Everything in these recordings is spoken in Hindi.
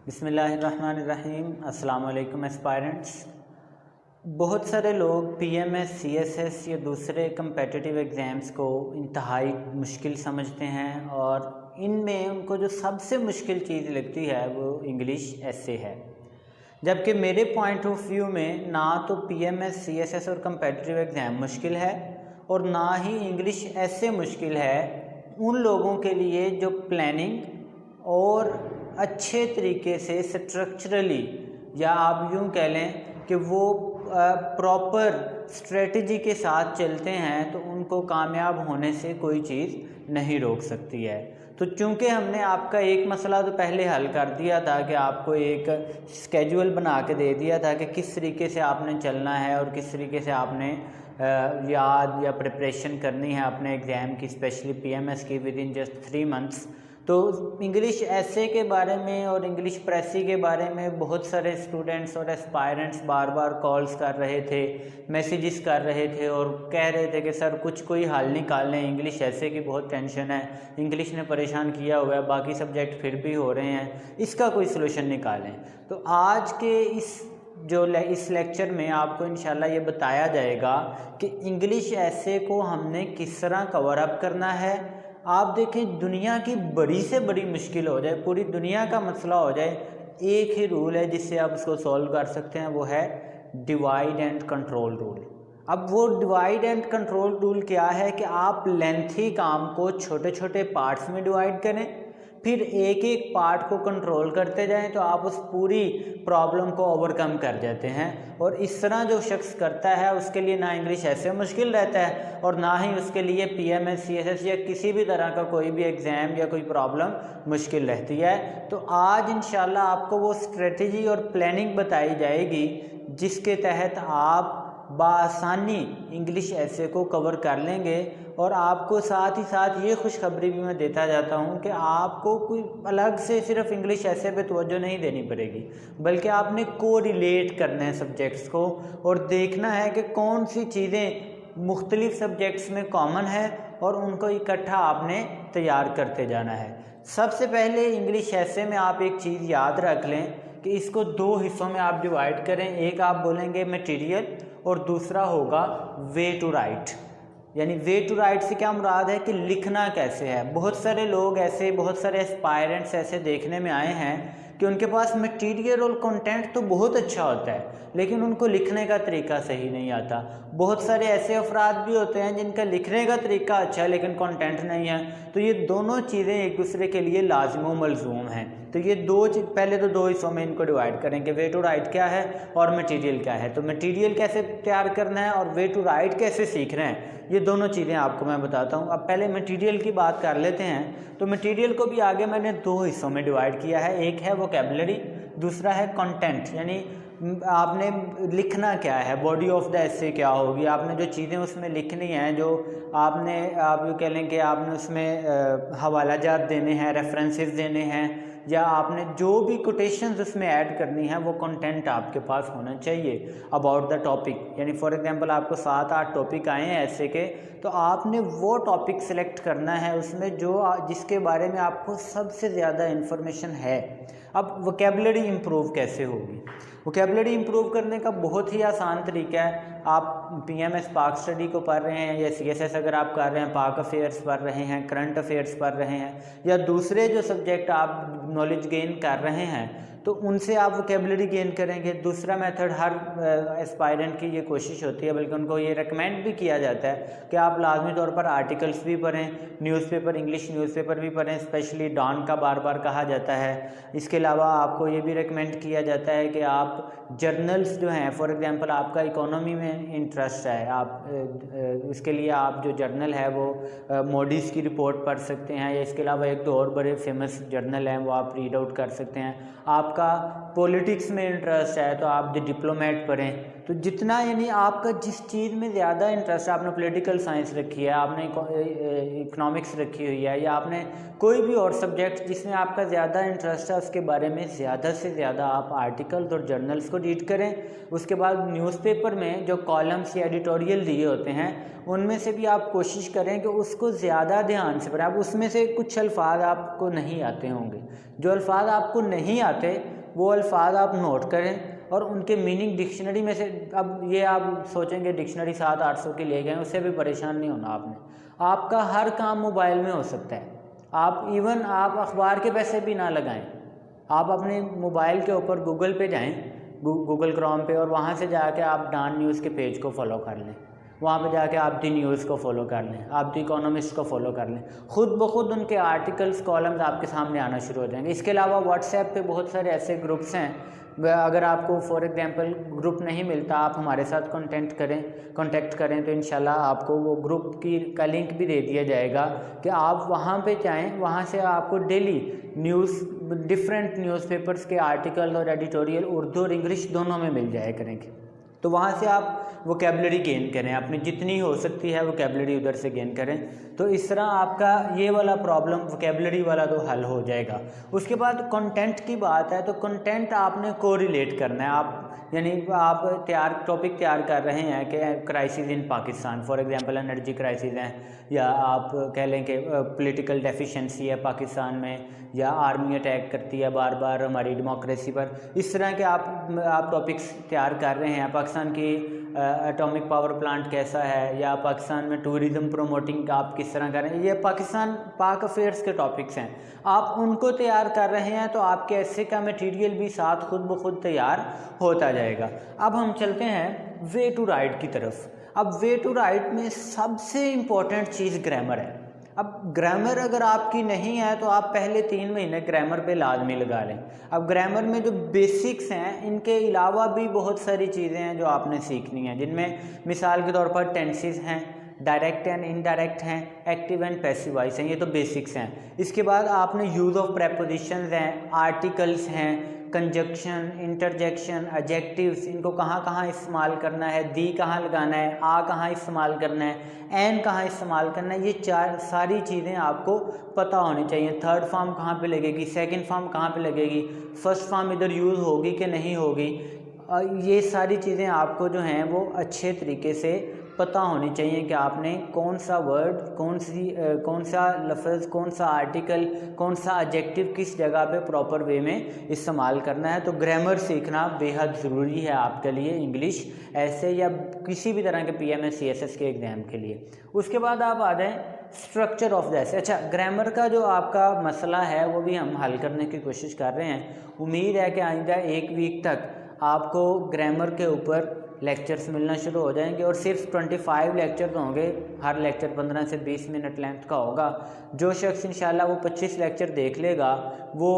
बिस्मिल्लाहिर्रहमानिर्रहीम। अस्सलाम वालेकुम एस्पायरेंट्स। बहुत सारे लोग पीएमएस, सीएसएस या दूसरे कम्पेटिटिव एग्ज़ाम्स को इंतहाई मुश्किल समझते हैं और इनमें उनको जो सबसे मुश्किल चीज़ लगती है वो इंग्लिश ऐसे है। जबकि मेरे पॉइंट ऑफ व्यू में ना तो पीएमएस, सीएसएस और कम्पेटिटिव एग्ज़ाम मुश्किल है और ना ही इंग्लिश ऐसे मुश्किल है उन लोगों के लिए जो प्लानिंग और अच्छे तरीके से स्ट्रक्चरली, या आप यूँ कह लें कि वो प्रॉपर स्ट्रेटजी के साथ चलते हैं तो उनको कामयाब होने से कोई चीज़ नहीं रोक सकती है। तो चूँकि हमने आपका एक मसला तो पहले हल कर दिया था कि आपको एक स्केड्यूल बना के दे दिया था कि किस तरीके से आपने चलना है और किस तरीके से आपने याद या प्रिपरेशन करनी है अपने एग्ज़ाम की, स्पेशली पीएमएस की विद इन जस्ट 3 मंथ्स। तो इंग्लिश ऐसे के बारे में और इंग्लिश प्रेसी के बारे में बहुत सारे स्टूडेंट्स और एस्पायरेंट्स बार बार कॉल्स कर रहे थे, मैसेजेस कर रहे थे और कह रहे थे कि सर कुछ कोई हल निकाल लें, इंग्लिश ऐसे की बहुत टेंशन है, इंग्लिश ने परेशान किया हुआ है, बाकी सब्जेक्ट फिर भी हो रहे हैं, इसका कोई सलूशन निकालें। तो आज के इस लेक्चर में आपको इंशाल्लाह ये बताया जाएगा कि इंग्लिश ऐसे को हमने किस तरह कवर अप करना है। आप देखें, दुनिया की बड़ी से बड़ी मुश्किल हो जाए, पूरी दुनिया का मसला हो जाए, एक ही रूल है जिससे आप उसको सॉल्व कर सकते हैं, वो है डिवाइड एंड कंट्रोल रूल। अब वो डिवाइड एंड कंट्रोल रूल क्या है कि आप लेंथी काम को छोटे छोटे पार्ट्स में डिवाइड करें, फिर एक एक पार्ट को कंट्रोल करते जाएं तो आप उस पूरी प्रॉब्लम को ओवरकम कर जाते हैं। और इस तरह जो शख्स करता है उसके लिए ना इंग्लिश ऐसे मुश्किल रहता है और ना ही उसके लिए पीएमएस, सीएसएस या किसी भी तरह का कोई भी एग्ज़ाम या कोई प्रॉब्लम मुश्किल रहती है। तो आज इंशाल्लाह आपको वो स्ट्रेटजी और प्लानिंग बताई जाएगी जिसके तहत आप बआसानी इंग्लिश ऐसे को कवर कर लेंगे। और आपको साथ ही साथ ये खुशखबरी भी मैं देता जाता हूँ कि आपको कोई अलग से सिर्फ इंग्लिश ऐसे पे तवज्जो नहीं देनी पड़ेगी, बल्कि आपने को रिलेट करना है सब्जेक्ट्स को और देखना है कि कौन सी चीज़ें मुख्तलिफ सब्जेक्ट्स में कॉमन है और उनको इकट्ठा आपने तैयार करते जाना है। सबसे पहले इंग्लिश ऐसे में आप एक चीज़ याद रख लें कि इसको 2 हिस्सों में आप डिवाइड करें। एक आप बोलेंगे मटेरियल और दूसरा होगा वे टू राइट। यानी वे टू राइट से क्या मुराद है कि लिखना कैसे है। बहुत सारे लोग ऐसे, बहुत सारे एस्पायरेंट्स ऐसे देखने में आए हैं कि उनके पास मटेरियल और कंटेंट तो बहुत अच्छा होता है लेकिन उनको लिखने का तरीका सही नहीं आता। बहुत सारे ऐसे अफराद भी होते हैं जिनका लिखने का तरीका अच्छा है लेकिन कंटेंट नहीं है। तो ये दोनों चीज़ें एक दूसरे के लिए लाजिम व मलजूम हैं। तो ये पहले तो 2 हिस्सों में इनको डिवाइड करेंगे, वे टू राइट क्या है और मटेरियल क्या है। तो मटेरियल कैसे तैयार करना है और वे टू राइट कैसे सीख रहे हैं, ये दोनों चीज़ें आपको मैं बताता हूँ। अब पहले मटेरियल की बात कर लेते हैं। तो मटेरियल को भी आगे मैंने 2 हिस्सों में डिवाइड किया है, एक है वोकैबुलरी, दूसरा है कंटेंट। यानी आपने लिखना क्या है, बॉडी ऑफ द एसे क्या होगी, आपने जो चीज़ें उसमें लिखनी हैं, जो आप यूँ कह लें कि आपने उसमें हवाला जात देने हैं, रेफरेंसेस देने हैं, या आपने जो भी कोटेशंस उसमें ऐड करनी है वो कंटेंट आपके पास होना चाहिए अबाउट द टॉपिक। यानी फॉर एग्जांपल आपको 7-8 टॉपिक आए हैं ऐसे के, तो आपने वो टॉपिक सेलेक्ट करना है उसमें जिसके बारे में आपको सबसे ज़्यादा इन्फॉर्मेशन है। अब वोकैबुलरी इम्प्रूव कैसे होगी? वोकैबुलरी इम्प्रूव करने का बहुत ही आसान तरीका है। आप पीएमएस पाक स्टडी को पढ़ रहे हैं या सीएसएस अगर आप कर रहे हैं, पाक अफेयर्स पढ़ रहे हैं, करंट अफेयर्स पढ़ रहे हैं, या दूसरे जो सब्जेक्ट आप नॉलेज गेन कर रहे हैं तो उनसे आप वोकैबुलरी गेन करेंगे। दूसरा मेथड हर एस्पायरेंट की ये कोशिश होती है, बल्कि उनको ये रिकमेंड भी किया जाता है कि आप लाजमी तौर पर आर्टिकल्स भी पढ़ें, न्यूज़पेपर, इंग्लिश न्यूज़पेपर भी पढ़ें, स्पेशली डॉन का बार बार कहा जाता है। इसके अलावा आपको ये भी रिकमेंड किया जाता है कि आप जर्नल्स जो हैं, फॉर एग्जांपल आपका इकोनॉमी में इंटरेस्ट है, आप उसके लिए आप जो जर्नल है वो मोडीज़ की रिपोर्ट पढ़ सकते हैं, या इसके अलावा 1-2 और बड़े फेमस जर्नल हैं वो आप रीड आउट कर सकते हैं। आपका पॉलिटिक्स में इंटरेस्ट है तो आप द डिप्लोमेट पढ़ें। तो जितना, यानी आपका जिस चीज़ में ज़्यादा इंटरेस्ट है, आपने पॉलिटिकल साइंस रखी है, आपने इकोनॉमिक्स रखी हुई है, या आपने कोई भी और सब्जेक्ट जिसमें आपका ज़्यादा इंटरेस्ट है, उसके बारे में ज़्यादा से ज़्यादा आप आर्टिकल्स और जर्नल्स को रीड करें। उसके बाद न्यूज़पेपर में जो कॉलम्स या एडिटोरियल दिए होते हैं उनमें से भी आप कोशिश करें कि उसको ज़्यादा ध्यान से पढ़ें। अब उसमें से कुछ अल्फाज आपको नहीं आते होंगे, जो अल्फाज आपको नहीं आते वो अल्फाज आप नोट करें और उनके मीनिंग डिक्शनरी में से, अब ये आप सोचेंगे डिक्शनरी 700-800 की ले गए, उससे भी परेशान नहीं होना आपने। आपका हर काम मोबाइल में हो सकता है। आप इवन आप अखबार के पैसे भी ना लगाएं, आप अपने मोबाइल के ऊपर गूगल पे जाएं, गूगल क्रोम पे, और वहाँ से जाके आप डॉन न्यूज़ के पेज को फॉलो कर लें। वहाँ पे जाके आप दी न्यूज़ को फॉलो कर लें, आप दी इकोनॉमिस्ट को फॉलो कर लें। खुद ब खुद उनके आर्टिकल्स, कॉलम्स आपके सामने आना शुरू हो जाएंगे। इसके अलावा व्हाट्सएप पे बहुत सारे ऐसे ग्रुप्स हैं, अगर आपको फॉर एग्जांपल ग्रुप नहीं मिलता, आप हमारे साथ कांटेक्ट करें तो इंशाल्लाह आपको वो ग्रुप का लिंक भी दे दिया जाएगा कि आप वहाँ पे जाएं। वहाँ से आपको डेली डिफरेंट न्यूज़पेपर्स के आर्टिकल और एडिटोरियल उर्दू और इंग्लिश दोनों में मिल जाया करेंगे। तो वहाँ से आप वोकेबलरी गेन करें, अपनी जितनी हो सकती है वोकेबलरी उधर से गेन करें। तो इस तरह आपका ये वाला प्रॉब्लम वोकेबलरी वाला तो हल हो जाएगा। उसके बाद कंटेंट की बात है, तो कंटेंट आपने कोरिलेट करना है। आप यानी आप टॉपिक तैयार कर रहे हैं कि crisis in Pakistan, for example energy crisis है, या आप कह लें कि पॉलिटिकल डेफिशिएंसी है पाकिस्तान में, या आर्मी अटैक करती है बार बार हमारी डेमोक्रेसी पर। इस तरह के आप टॉपिक्स तैयार कर रहे हैं। पाकिस्तान की एटॉमिक पावर प्लांट कैसा है, या पाकिस्तान में टूरिज़्म प्रमोटिंग आप किस तरह कर रहे हैं, ये पाक अफेयर्स के टॉपिक्स हैं। आप उनको तैयार कर रहे हैं तो आपके ऐसे का मटेरियल भी साथ खुद ब खुद तैयार होता जाएगा। अब हम चलते हैं वे टू राइट की तरफ। अब वे टू राइट में सबसे इम्पोर्टेंट चीज़ ग्रामर है। अब ग्रामर अगर आपकी नहीं है तो आप पहले 3 महीने ग्रामर पे लाजमी लगा लें। अब ग्रामर में जो बेसिक्स हैं, इनके अलावा भी बहुत सारी चीज़ें हैं जो आपने सीखनी हैं, जिनमें मिसाल के तौर पर टेंसेस हैं, डायरेक्ट एंड इनडायरेक्ट हैं, एक्टिव एंड पैसिव वॉइस हैं, ये तो बेसिक्स हैं। इसके बाद आपने यूज़ ऑफ प्रेपोजिशंस हैं, आर्टिकल्स हैं, कंजक्शन, इंटरजेक्शन, एडजेक्टिव्स, इनको कहाँ कहाँ इस्तेमाल करना है, दी कहाँ लगाना है, आ कहाँ इस्तेमाल करना है, एन कहाँ इस्तेमाल करना है, ये सारी चीज़ें आपको पता होनी चाहिए। थर्ड फॉर्म कहाँ पे लगेगी, सेकंड फॉर्म कहाँ पे लगेगी, फर्स्ट फॉर्म इधर यूज़ होगी कि नहीं होगी, ये सारी चीज़ें आपको जो हैं वो अच्छे तरीके से पता होनी चाहिए कि आपने कौन सा वर्ड, कौन सा लफ्ज़, कौन सा आर्टिकल, कौन सा एडजेक्टिव किस जगह पे प्रॉपर वे में इस्तेमाल करना है। तो ग्रामर सीखना बेहद ज़रूरी है आपके लिए, इंग्लिश ऐसे या किसी भी तरह के PMS CSS के एग्ज़ाम के लिए। उसके बाद आप आ जाएँ स्ट्रक्चर ऑफ द ऐसे। अच्छा, ग्रामर का जो आपका मसला है वो भी हम हल करने की कोशिश कर रहे हैं। उम्मीद है कि आइंदा 1 वीक तक आपको ग्रामर के ऊपर लेक्चर्स मिलना शुरू हो जाएंगे, और सिर्फ 25 लेक्चर होंगे, हर लेक्चर 15 से 20 मिनट लेंथ का होगा। जो शख्स इंशाल्लाह वो 25 लेक्चर देख लेगा, वो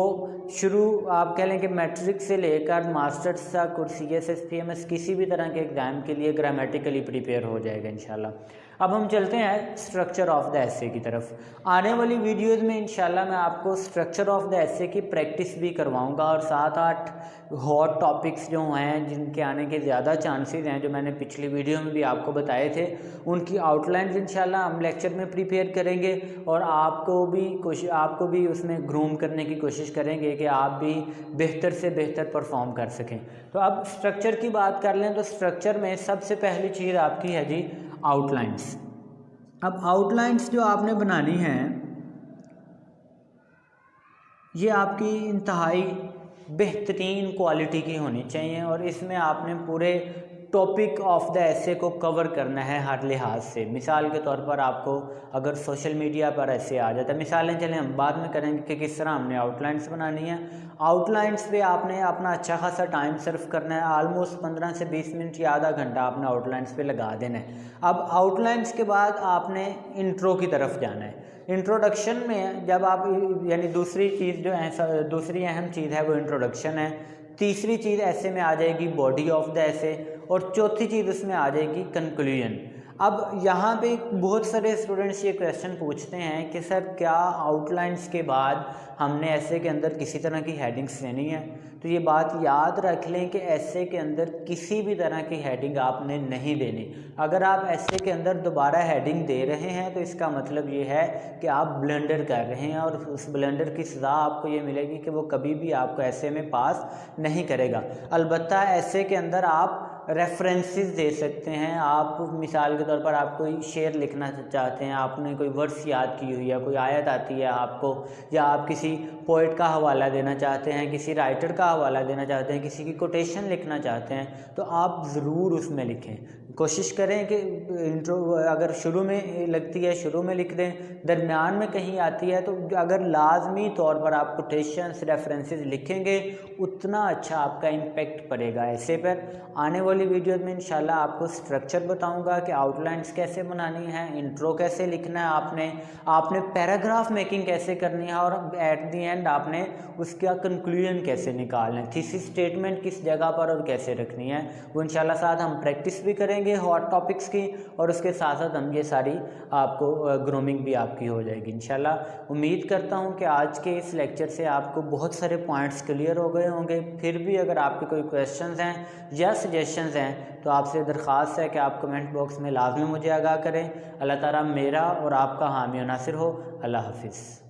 शुरू आप कह लें कि मैट्रिक से लेकर मास्टर्स तक और CSS PMS किसी भी तरह के एग्ज़ाम के लिए ग्रामेटिकली प्रिपेयर हो जाएगा इंशाल्लाह। अब हम चलते हैं स्ट्रक्चर ऑफ द ऐसे की तरफ। आने वाली वीडियोज़ में इंशाल्लाह मैं आपको स्ट्रक्चर ऑफ द ऐसे की प्रैक्टिस भी करवाऊंगा, और 7-8 हॉट टॉपिक्स जो हैं जिनके आने के ज़्यादा चांसेस हैं, जो मैंने पिछली वीडियो में भी आपको बताए थे, उनकी आउटलाइंस इंशाल्लाह हम लेक्चर में प्रिपेयर करेंगे, और आपको भी उसमें ग्रूम करने की कोशिश करेंगे कि आप भी बेहतर से बेहतर परफॉर्म कर सकें। तो अब स्ट्रक्चर की बात कर लें तो स्ट्रक्चर में सबसे पहली चीज़ आपकी है जी आउटलाइंस। अब आउटलाइंस जो आपने बनानी है ये आपकी इंतहाई बेहतरीन क्वालिटी की होनी चाहिए, और इसमें आपने पूरे टॉपिक ऑफ द ऐसे को कवर करना है हर लिहाज से। मिसाल के तौर पर आपको अगर सोशल मीडिया पर ऐसे आ जाता है, मिसालें चलें हम बाद में करेंगे कि किस तरह हमने आउटलाइंस बनानी है। आउटलाइंस पे आपने अपना अच्छा खासा टाइम सर्व करना है, ऑलमोस्ट 15 से 20 मिनट या आधा घंटा आपने आउटलाइंस पे लगा देना है। अब आउटलाइंस के बाद आपने इंट्रो की तरफ जाना है। इंट्रोडक्शन में जब आप यानी दूसरी अहम चीज़ है वो इंट्रोडक्शन है। तीसरी चीज़ ऐसे में आ जाएगी बॉडी ऑफ द ऐसे, और चौथी चीज़ उसमें आ जाएगी कंक्लूजन। अब यहाँ पे बहुत सारे स्टूडेंट्स ये क्वेश्चन पूछते हैं कि सर क्या आउटलाइंस के बाद हमने ऐसे के अंदर किसी तरह की हेडिंग्स लेनी है? तो ये बात याद रख लें कि ऐसे के अंदर किसी भी तरह की हेडिंग आपने नहीं देनी। अगर आप ऐसे के अंदर दोबारा हेडिंग दे रहे हैं तो इसका मतलब ये है कि आप ब्लंडर कर रहे हैं, और उस ब्लंडर की सज़ा आपको ये मिलेगी कि वो कभी भी आपको ऐसे में पास नहीं करेगा। अलबत्ता ऐसे के अंदर आप रेफरेंसेस दे सकते हैं। आप मिसाल के तौर पर आप कोई शेर लिखना चाहते हैं, आपने कोई वर्ड्स याद की हुई है, कोई आयत आती है आपको, या आप किसी पोइट का हवाला देना चाहते हैं, किसी राइटर का हवाला देना चाहते हैं, किसी की कोटेशन लिखना चाहते हैं, तो आप ज़रूर उसमें लिखें। कोशिश करें कि इंट्रो अगर शुरू में लगती है शुरू में लिख दें, दरमियान में कहीं आती है तो अगर लाजमी तौर पर आप कोटेशंस रेफरेंसेस लिखेंगे उतना अच्छा आपका इम्पेक्ट पड़ेगा। ऐसे पर आने वाली वीडियो में इंशाल्लाह आपको स्ट्रक्चर बताऊंगा कि आउटलाइंस कैसे बनानी है, इंट्रो कैसे लिखना है, आपने पैराग्राफ मेकिंग कैसे करनी है, और एट दी एंड आपने उसका कंक्लूजन कैसे निकालना है, थीसिस स्टेटमेंट किस जगह पर और कैसे रखनी है। वो इंशाल्लाह साथ हम प्रैक्टिस भी करेंगे हॉट टॉपिक्स की, और उसके साथ साथ हम ये सारी आपको ग्रूमिंग भी आपकी हो जाएगी इंशाल्लाह। उम्मीद करता हूँ कि आज के इस लेक्चर से आपको बहुत सारे पॉइंट्स क्लियर हो गए होंगे। फिर भी अगर आपके कोई क्वेश्चंस हैं या सजेशंस हैं तो आपसे दरख्वास्त है कि आप कमेंट बॉक्स में लाजमी मुझे आगाह करें। अल्लाह ताला मेरा और आपका हामी और नासिर हो। अल्लाह हाफिज़।